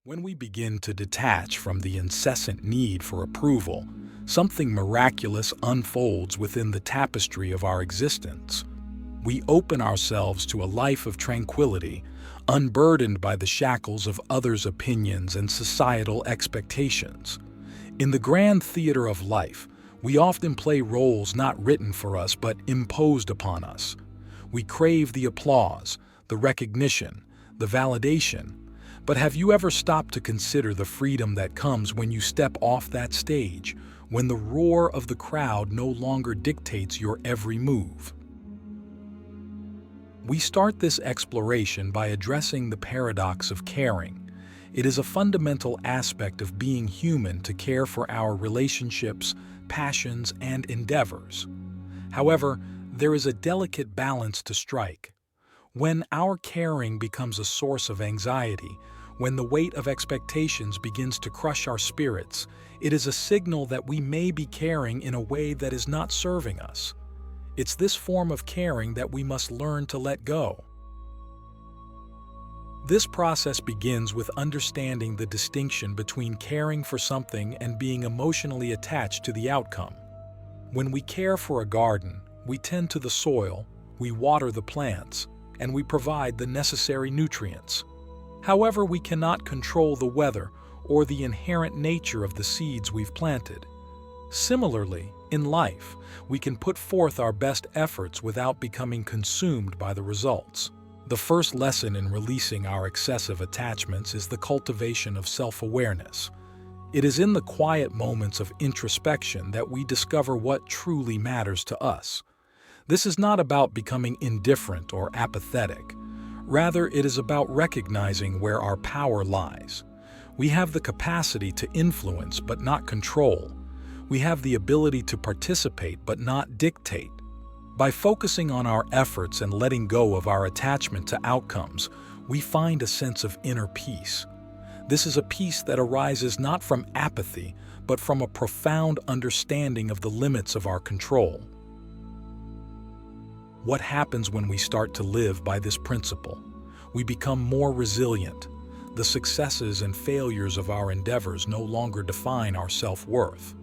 When we begin to detach from the incessant need for approval, something miraculous unfolds within the tapestry of our existence. We open ourselves to a life of tranquility, unburdened by the shackles of others' opinions and societal expectations. In the grand theater of life, we often play roles not written for us but imposed upon us. We crave the applause, the recognition, the validation. But have you ever stopped to consider the freedom that comes when you step off that stage, when the roar of the crowd no longer dictates your every move? We start this exploration by addressing the paradox of caring. It is a fundamental aspect of being human to care for our relationships, passions, and endeavors. However, there is a delicate balance to strike. When our caring becomes a source of anxiety, when the weight of expectations begins to crush our spirits, it is a signal that we may be caring in a way that is not serving us. It's this form of caring that we must learn to let go. This process begins with understanding the distinction between caring for something and being emotionally attached to the outcome. When we care for a garden, we tend to the soil, we water the plants, and we provide the necessary nutrients. However, we cannot control the weather or the inherent nature of the seeds we've planted. Similarly, in life, we can put forth our best efforts without becoming consumed by the results. The first lesson in releasing our excessive attachments is the cultivation of self-awareness. It is in the quiet moments of introspection that we discover what truly matters to us. This is not about becoming indifferent or apathetic. Rather, it is about recognizing where our power lies. We have the capacity to influence but not control. We have the ability to participate but not dictate. By focusing on our efforts and letting go of our attachment to outcomes, we find a sense of inner peace. This is a peace that arises not from apathy, but from a profound understanding of the limits of our control. What happens when we start to live by this principle? We become more resilient. The successes and failures of our endeavors no longer define our self-worth.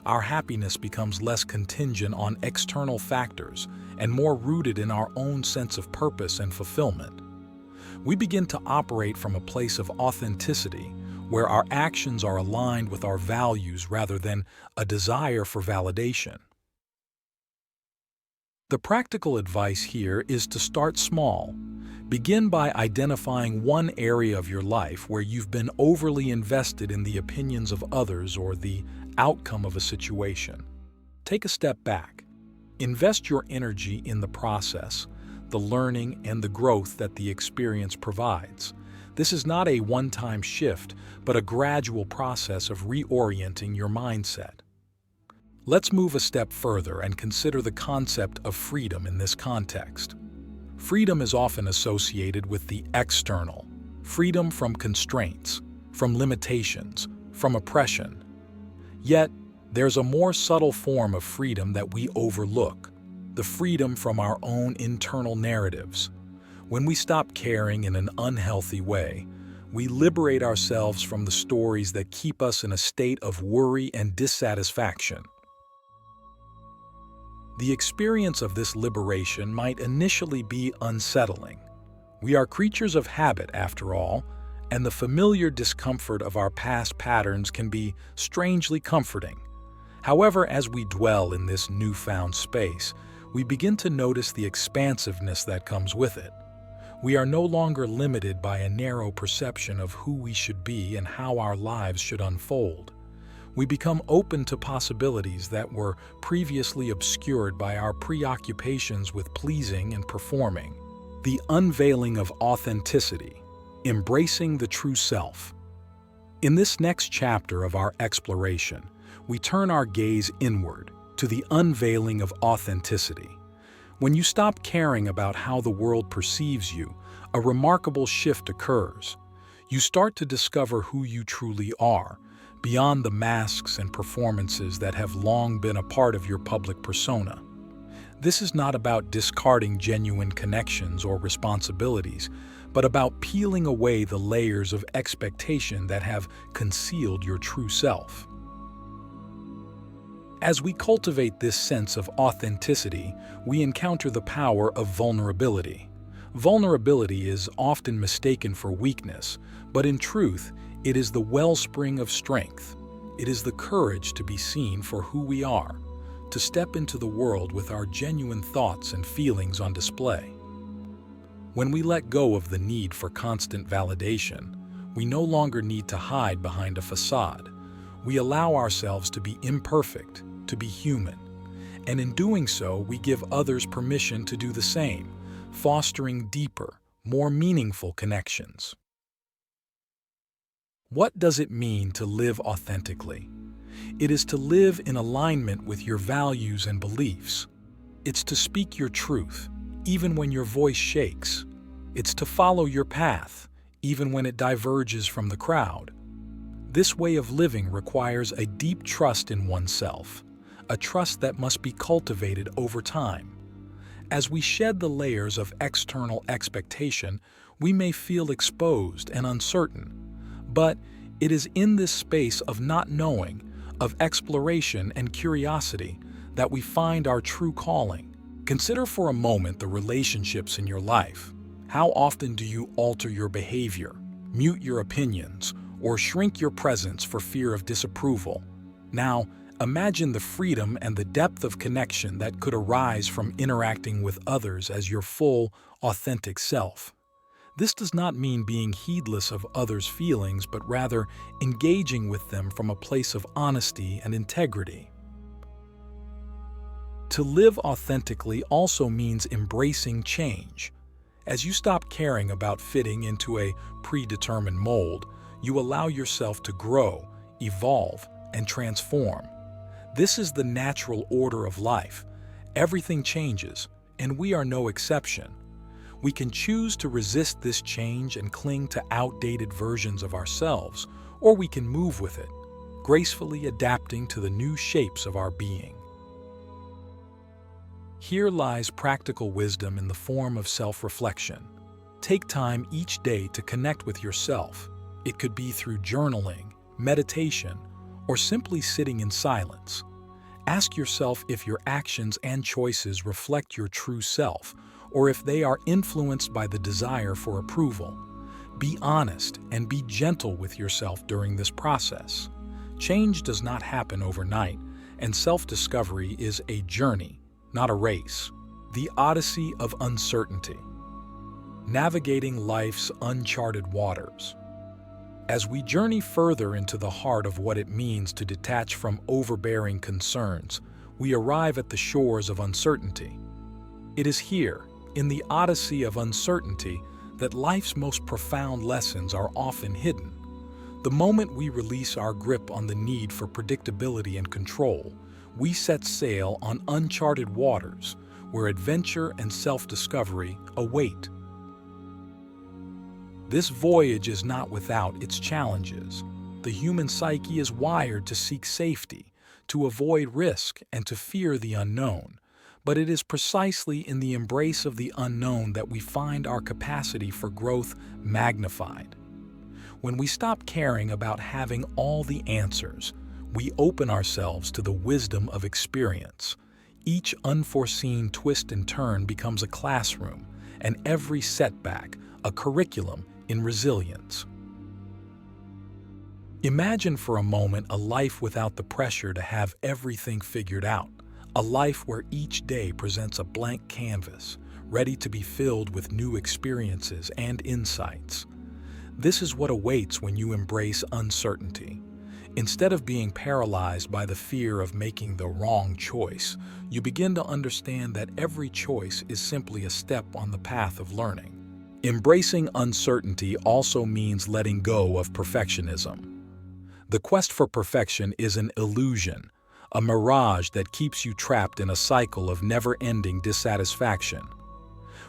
Our happiness becomes less contingent on external factors and more rooted in our own sense of purpose and fulfillment. We begin to operate from a place of authenticity, where our actions are aligned with our values rather than a desire for validation. The practical advice here is to start small. Begin by identifying one area of your life where you've been overly invested in the opinions of others or the outcome of a situation. Take a step back. Invest your energy in the process, the learning, and the growth that the experience provides. This is not a one-time shift, but a gradual process of reorienting your mindset. Let's move a step further and consider the concept of freedom in this context. Freedom is often associated with the external, freedom from constraints, from limitations, from oppression. Yet, there's a more subtle form of freedom that we overlook, the freedom from our own internal narratives. When we stop caring in an unhealthy way, we liberate ourselves from the stories that keep us in a state of worry and dissatisfaction. The experience of this liberation might initially be unsettling. We are creatures of habit, after all, and the familiar discomfort of our past patterns can be strangely comforting. However, as we dwell in this newfound space, we begin to notice the expansiveness that comes with it. We are no longer limited by a narrow perception of who we should be and how our lives should unfold. We become open to possibilities that were previously obscured by our preoccupations with pleasing and performing. The unveiling of authenticity, embracing the true self. In this next chapter of our exploration, we turn our gaze inward to the unveiling of authenticity. When you stop caring about how the world perceives you, a remarkable shift occurs. You start to discover who you truly are, beyond the masks and performances that have long been a part of your public persona. This is not about discarding genuine connections or responsibilities, but about peeling away the layers of expectation that have concealed your true self. As we cultivate this sense of authenticity, we encounter the power of vulnerability. Vulnerability is often mistaken for weakness, but in truth, it is the wellspring of strength. It is the courage to be seen for who we are, to step into the world with our genuine thoughts and feelings on display. When we let go of the need for constant validation, we no longer need to hide behind a facade. We allow ourselves to be imperfect, to be human. And in doing so, we give others permission to do the same, fostering deeper, more meaningful connections. What does it mean to live authentically? It is to live in alignment with your values and beliefs. It's to speak your truth, even when your voice shakes. It's to follow your path, even when it diverges from the crowd. This way of living requires a deep trust in oneself, a trust that must be cultivated over time. As we shed the layers of external expectation, we may feel exposed and uncertain. But it is in this space of not knowing, of exploration and curiosity, that we find our true calling. Consider for a moment the relationships in your life. How often do you alter your behavior, mute your opinions, or shrink your presence for fear of disapproval? Now, imagine the freedom and the depth of connection that could arise from interacting with others as your full, authentic self. This does not mean being heedless of others' feelings, but rather engaging with them from a place of honesty and integrity. To live authentically also means embracing change. As you stop caring about fitting into a predetermined mold, you allow yourself to grow, evolve, and transform. This is the natural order of life. Everything changes, and we are no exception. We can choose to resist this change and cling to outdated versions of ourselves, or we can move with it, gracefully adapting to the new shapes of our being. Here lies practical wisdom in the form of self-reflection. Take time each day to connect with yourself. It could be through journaling, meditation, or simply sitting in silence. Ask yourself if your actions and choices reflect your true self, or if they are influenced by the desire for approval. Be honest and be gentle with yourself during this process. Change does not happen overnight, and self-discovery is a journey, not a race. The Odyssey of Uncertainty. Navigating life's uncharted waters. As we journey further into the heart of what it means to detach from overbearing concerns, we arrive at the shores of uncertainty. It is here, in the Odyssey of Uncertainty, that life's most profound lessons are often hidden. The moment we release our grip on the need for predictability and control, we set sail on uncharted waters where adventure and self-discovery await. This voyage is not without its challenges. The human psyche is wired to seek safety, to avoid risk, and to fear the unknown. But it is precisely in the embrace of the unknown that we find our capacity for growth magnified. When we stop caring about having all the answers, we open ourselves to the wisdom of experience. Each unforeseen twist and turn becomes a classroom, and every setback a curriculum in resilience. Imagine for a moment a life without the pressure to have everything figured out. A life where each day presents a blank canvas, ready to be filled with new experiences and insights. This is what awaits when you embrace uncertainty. Instead of being paralyzed by the fear of making the wrong choice, you begin to understand that every choice is simply a step on the path of learning. Embracing uncertainty also means letting go of perfectionism. The quest for perfection is an illusion, a mirage that keeps you trapped in a cycle of never-ending dissatisfaction.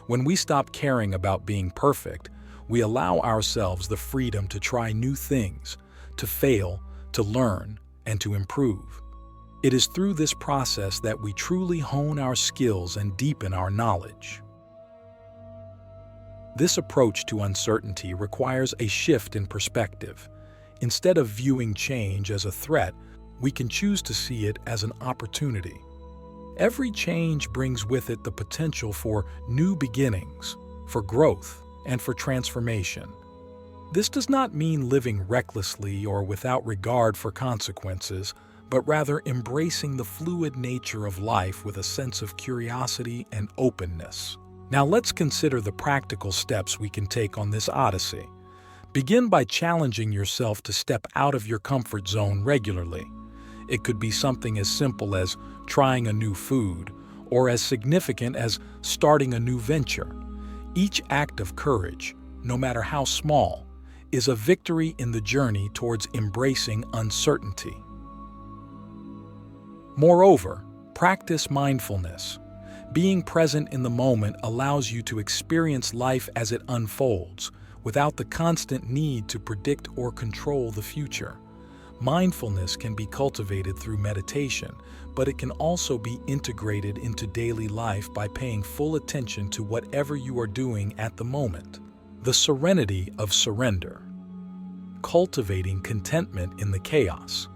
When we stop caring about being perfect, we allow ourselves the freedom to try new things, to fail, to learn, and to improve. It is through this process that we truly hone our skills and deepen our knowledge. This approach to uncertainty requires a shift in perspective. Instead of viewing change as a threat, we can choose to see it as an opportunity. Every change brings with it the potential for new beginnings, for growth, and for transformation. This does not mean living recklessly or without regard for consequences, but rather embracing the fluid nature of life with a sense of curiosity and openness. Now let's consider the practical steps we can take on this odyssey. Begin by challenging yourself to step out of your comfort zone regularly. It could be something as simple as trying a new food, or as significant as starting a new venture. Each act of courage, no matter how small, is a victory in the journey towards embracing uncertainty. Moreover, practice mindfulness. Being present in the moment allows you to experience life as it unfolds, without the constant need to predict or control the future. Mindfulness can be cultivated through meditation, but it can also be integrated into daily life by paying full attention to whatever you are doing at the moment. The serenity of surrender. Cultivating contentment in the chaos.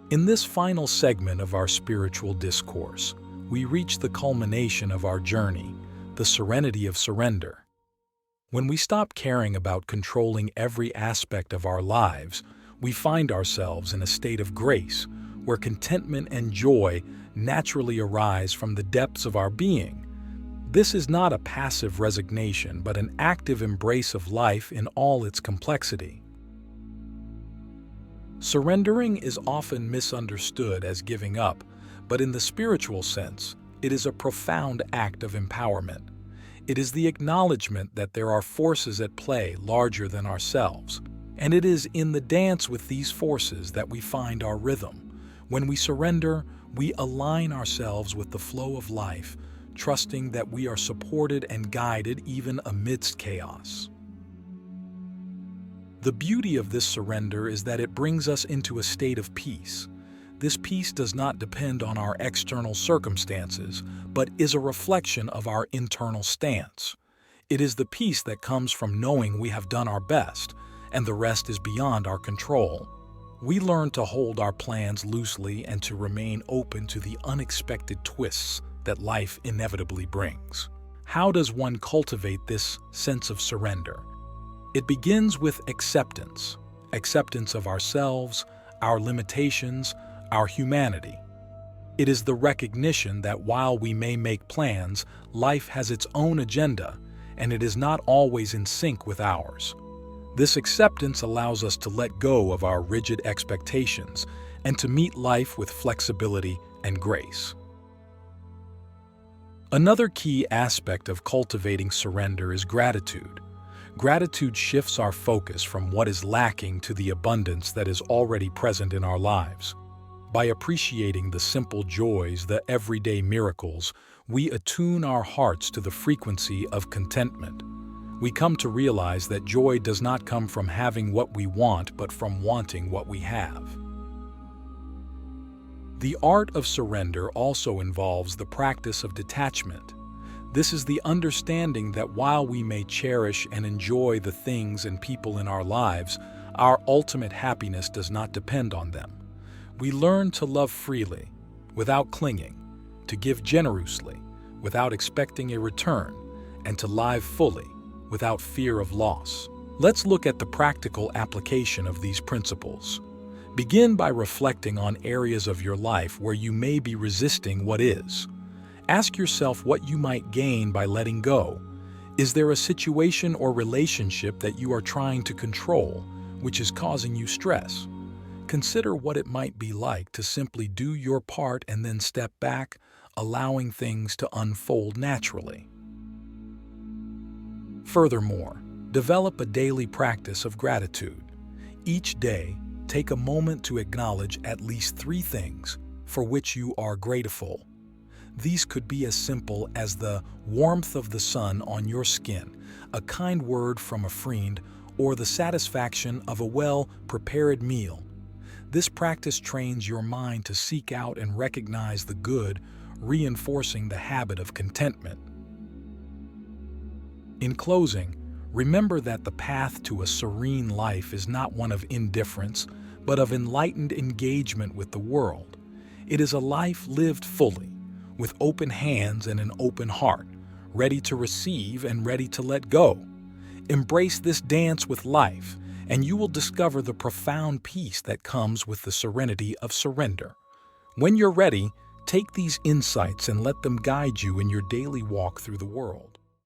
In this final segment of our spiritual discourse, we reach the culmination of our journey, the serenity of surrender. When we stop caring about controlling every aspect of our lives, we find ourselves in a state of grace, where contentment and joy naturally arise from the depths of our being. This is not a passive resignation, but an active embrace of life in all its complexity. Surrendering is often misunderstood as giving up, but in the spiritual sense, it is a profound act of empowerment. It is the acknowledgement that there are forces at play larger than ourselves, and it is in the dance with these forces that we find our rhythm. When we surrender, we align ourselves with the flow of life, trusting that we are supported and guided even amidst chaos. The beauty of this surrender is that it brings us into a state of peace. This peace does not depend on our external circumstances, but is a reflection of our internal stance. It is the peace that comes from knowing we have done our best, and the rest is beyond our control. We learn to hold our plans loosely and to remain open to the unexpected twists that life inevitably brings. How does one cultivate this sense of surrender? It begins with acceptance. Acceptance of ourselves, our limitations, our humanity. It is the recognition that while we may make plans, life has its own agenda, and it is not always in sync with ours. This acceptance allows us to let go of our rigid expectations and to meet life with flexibility and grace. Another key aspect of cultivating surrender is gratitude. Gratitude shifts our focus from what is lacking to the abundance that is already present in our lives. By appreciating the simple joys, the everyday miracles, we attune our hearts to the frequency of contentment. We come to realize that joy does not come from having what we want, but from wanting what we have. The art of surrender also involves the practice of detachment. This is the understanding that while we may cherish and enjoy the things and people in our lives, our ultimate happiness does not depend on them. We learn to love freely, without clinging, to give generously, without expecting a return, and to live fully, without fear of loss. Let's look at the practical application of these principles. Begin by reflecting on areas of your life where you may be resisting what is. Ask yourself what you might gain by letting go. Is there a situation or relationship that you are trying to control, which is causing you stress? Consider what it might be like to simply do your part and then step back, allowing things to unfold naturally. Furthermore, develop a daily practice of gratitude. Each day, take a moment to acknowledge at least 3 things for which you are grateful. These could be as simple as the warmth of the sun on your skin, a kind word from a friend, or the satisfaction of a well-prepared meal. This practice trains your mind to seek out and recognize the good, reinforcing the habit of contentment. In closing, remember that the path to a serene life is not one of indifference, but of enlightened engagement with the world. It is a life lived fully, with open hands and an open heart, ready to receive and ready to let go. Embrace this dance with life, and you will discover the profound peace that comes with the serenity of surrender. When you're ready, take these insights and let them guide you in your daily walk through the world.